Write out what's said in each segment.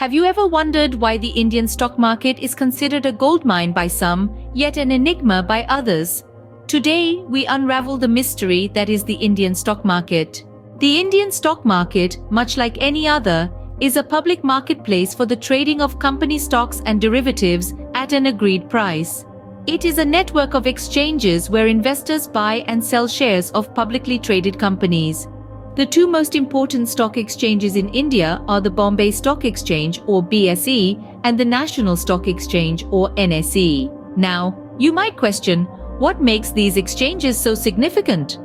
Have you ever wondered why the Indian stock market is considered a goldmine by some, yet an enigma by others? Today, we unravel the mystery that is the Indian stock market. The Indian stock market, much like any other, is a public marketplace for the trading of company stocks and derivatives at an agreed price. It is a network of exchanges where investors buy and sell shares of publicly traded companies. The two most important stock exchanges in India are the Bombay Stock Exchange or BSE and the National Stock Exchange or NSE. Now, you might question, what makes these exchanges so significant?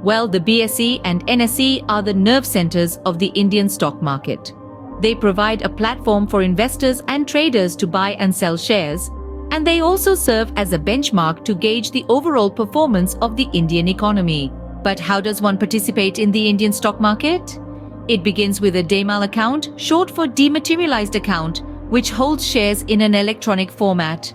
Well, the BSE and NSE are the nerve centers of the Indian stock market. They provide a platform for investors and traders to buy and sell shares, and they also serve as a benchmark to gauge the overall performance of the Indian economy. But how does one participate in the Indian stock market? It begins with a Demat account, short for dematerialized account, which holds shares in an electronic format.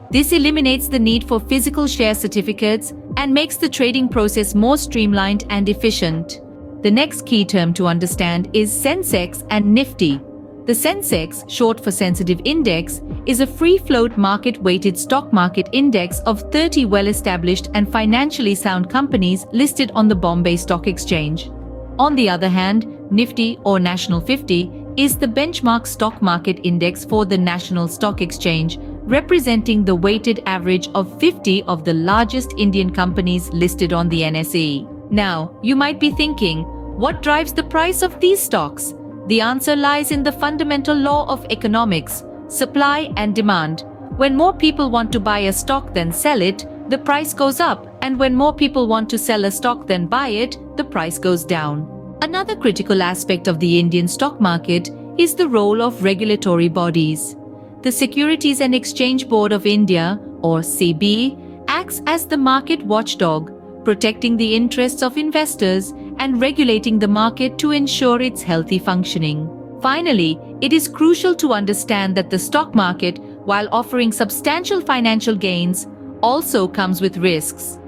This eliminates the need for physical share certificates and makes the trading process more streamlined and efficient. The next key term to understand is Sensex and Nifty. The Sensex, short for Sensitive Index, is a free-float market-weighted stock market index of 30 well-established and financially sound companies listed on the Bombay Stock Exchange. On the other hand, Nifty or National 50 is the benchmark stock market index for the National Stock Exchange, representing the weighted average of 50 of the largest Indian companies listed on the NSE. Now, you might be thinking, what drives the price of these stocks? The answer lies in the fundamental law of economics, supply and demand. When more people want to buy a stock than sell it, the price goes up, and when more people want to sell a stock than buy it, the price goes down. Another critical aspect of the Indian stock market is the role of regulatory bodies. The Securities and Exchange Board of India, or SEBI, acts as the market watchdog, protecting the interests of investors and regulating the market to ensure its healthy functioning. Finally, it is crucial to understand that the stock market, while offering substantial financial gains, also comes with risks.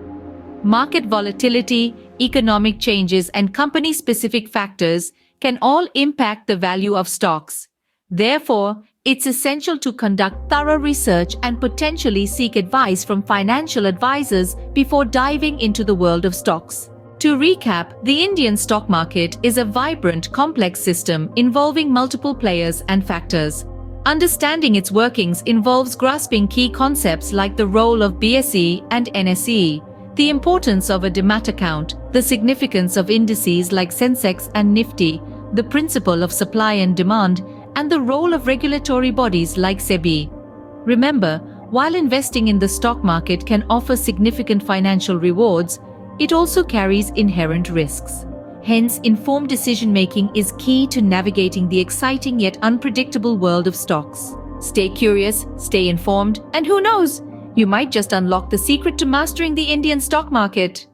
Market volatility, economic changes, and company-specific factors can all impact the value of stocks. Therefore, it's essential to conduct thorough research and potentially seek advice from financial advisors before diving into the world of stocks. To recap, the Indian stock market is a vibrant, complex system involving multiple players and factors. Understanding its workings involves grasping key concepts like the role of BSE and NSE, the importance of a Demat account, the significance of indices like Sensex and Nifty, the principle of supply and demand, and the role of regulatory bodies like SEBI. Remember, while investing in the stock market can offer significant financial rewards, it also carries inherent risks. Hence, informed decision-making is key to navigating the exciting yet unpredictable world of stocks. Stay curious, stay informed, and who knows, you might just unlock the secret to mastering the Indian stock market.